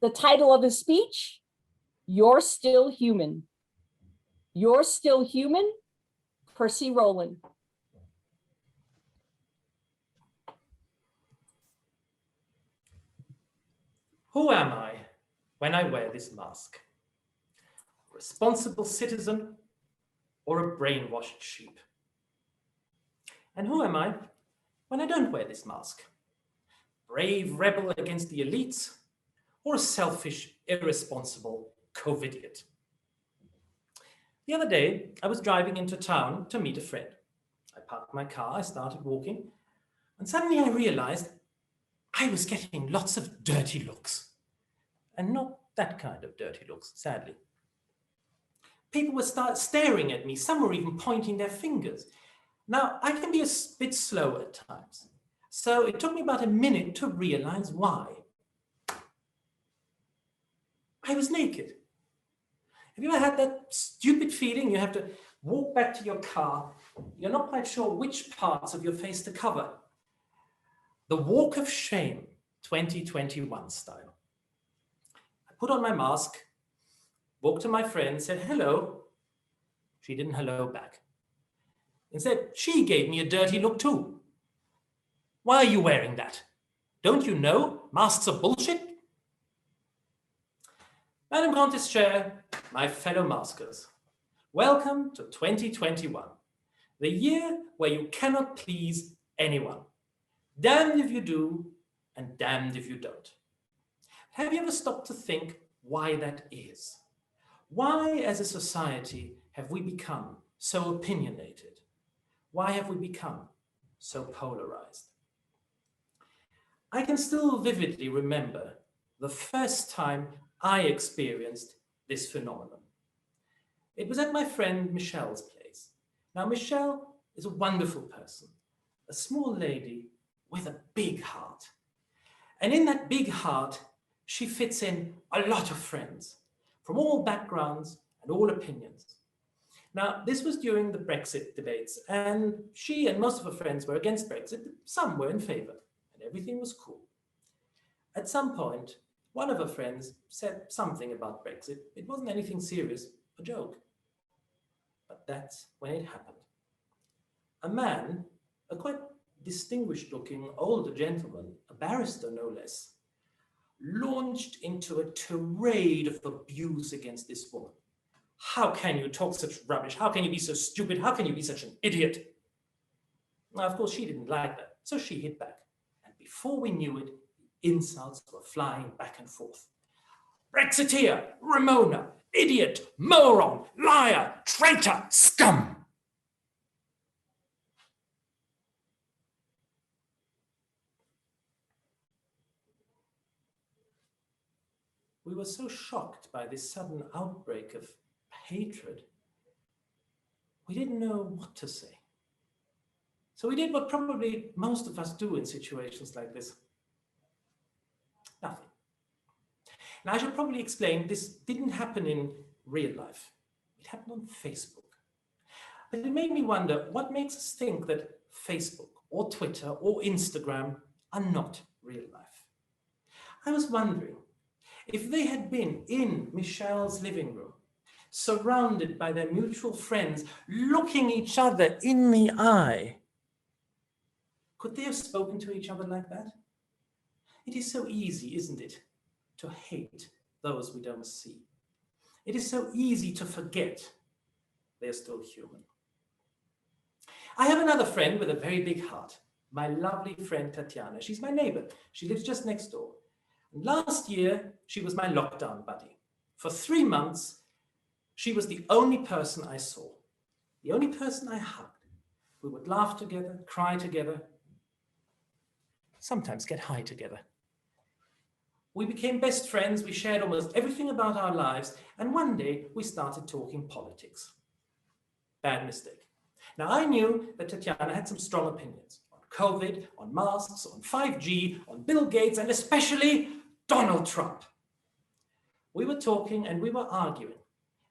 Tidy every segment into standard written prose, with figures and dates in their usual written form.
The title of his speech, You're Still Human. You're Still Human, Percy Roland. Who am I when I wear this mask? A responsible citizen or a brainwashed sheep? And who am I when I don't wear this mask? Brave rebel against the elites or a selfish, irresponsible COVIDiot? The other day, I was driving into town to meet a friend. I parked my car, I started walking, and suddenly I realized I was getting lots of dirty looks. And not that kind of dirty looks, sadly. People were staring at me, some were even pointing their fingers. Now, I can be a bit slow at times, so it took me about a minute to realize why. I was naked. Have you ever had that stupid feeling you have to walk back to your car, you're not quite sure which parts of your face to cover? The walk of shame, 2021 style. I put on my mask, walked to my friend, said hello. She didn't hello back. Instead, she gave me a dirty look too. Why are you wearing that? Don't you know masks are bullshit? Madam Contest Chair, my fellow maskers, welcome to 2021, the year where you cannot please anyone. Damned if you do, and damned if you don't. Have you ever stopped to think why that is? Why, as a society, have we become so opinionated? Why have we become so polarized? I can still vividly remember the first time I experienced this phenomenon. It was at my friend Michelle's place. Now, Michelle is a wonderful person, a small lady with a big heart. And in that big heart, she fits in a lot of friends from all backgrounds and all opinions. Now, this was during the Brexit debates, and she and most of her friends were against Brexit, but some were in favor, and everything was cool. At some point, one of her friends said something about Brexit. It wasn't anything serious, a joke. But that's when it happened. A man, a quite distinguished-looking older gentleman, a barrister no less, launched into a tirade of abuse against this woman. How can you talk such rubbish? How can you be so stupid? How can you be such an idiot? Now, of course, she didn't like that, so she hit back. And before we knew it, the insults were flying back and forth. Brexiteer, Ramona, idiot, moron, liar, traitor, scum. We were so shocked by this sudden outbreak of hatred, we didn't know what to say. So we did what probably most of us do in situations like this. Nothing. Now, I should probably explain this didn't happen in real life. It happened on Facebook. But it made me wonder what makes us think that Facebook or Twitter or Instagram are not real life. I was wondering, if they had been in Michelle's living room, surrounded by their mutual friends, looking each other in the eye, could they have spoken to each other like that? It is so easy, isn't it, to hate those we don't see. It is so easy to forget they're still human. I have another friend with a very big heart, my lovely friend Tatiana. She's my neighbor. She lives just next door. Last year, she was my lockdown buddy. For 3 months, she was the only person I saw, the only person I hugged. We would laugh together, cry together, sometimes get high together. We became best friends, we shared almost everything about our lives, and one day we started talking politics. Bad mistake. Now, I knew that Tatiana had some strong opinions on COVID, on masks, on 5G, on Bill Gates, and especially Donald Trump. We were talking and we were arguing,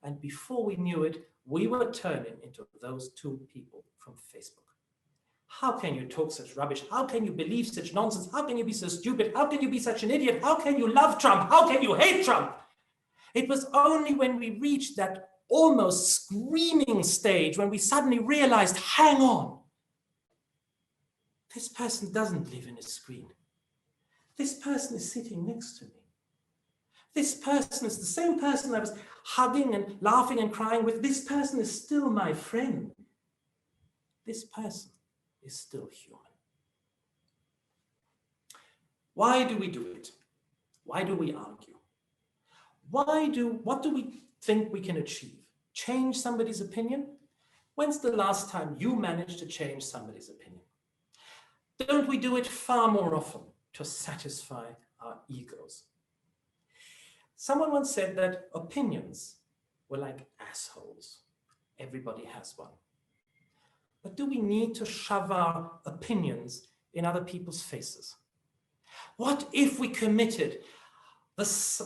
and before we knew it, we were turning into those two people from Facebook. How can you talk such rubbish? How can you believe such nonsense? How can you be so stupid? How can you be such an idiot? How can you love Trump? How can you hate Trump? It was only when we reached that almost screaming stage when we suddenly realized, hang on, this person doesn't live in a screen. This person is sitting next to me. This person is the same person I was hugging and laughing and crying with. This person is still my friend. This person is still human. Why do we do it? Why do we argue? What do we think we can achieve? Change somebody's opinion? When's the last time you managed to change somebody's opinion? Don't we do it far more often to satisfy our egos? Someone once said that opinions were like assholes. Everybody has one. But do we need to shove our opinions in other people's faces? What if we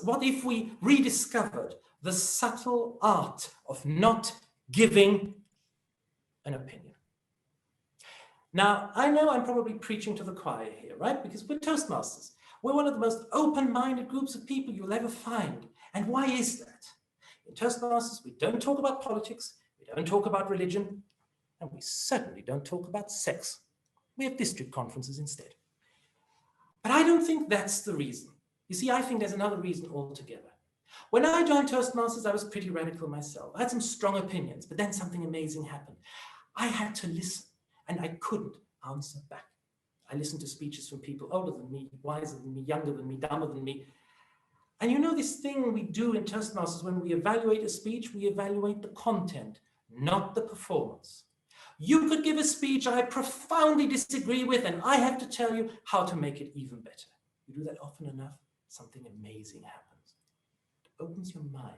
what if we rediscovered the subtle art of not giving an opinion? Now, I know I'm probably preaching to the choir here, right? Because we're Toastmasters. We're one of the most open-minded groups of people you'll ever find. And why is that? In Toastmasters, we don't talk about politics, we don't talk about religion, and we certainly don't talk about sex. We have district conferences instead. But I don't think that's the reason. You see, I think there's another reason altogether. When I joined Toastmasters, I was pretty radical myself. I had some strong opinions, but then something amazing happened. I had to listen, and I couldn't answer back. I listened to speeches from people older than me, wiser than me, younger than me, dumber than me. And you know this thing we do in Toastmasters, when we evaluate a speech, we evaluate the content, not the performance. You could give a speech I profoundly disagree with, and I have to tell you how to make it even better. You do that often enough, something amazing happens. It opens your mind,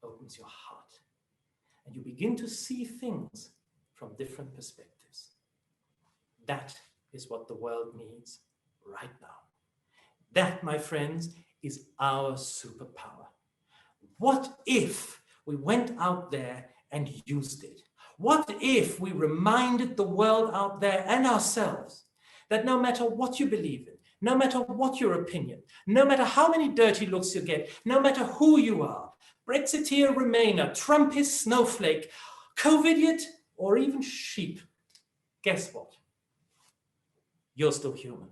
opens your heart, and you begin to see things from different perspectives. That is what the world needs right now. That, my friends, is our superpower. What if we went out there and used it? What if we reminded the world out there and ourselves that no matter what you believe in, no matter what your opinion, no matter how many dirty looks you get, no matter who you are, Brexiteer, Remainer, Trumpist, snowflake, COVIDiot, or even sheep, guess what? You're still human.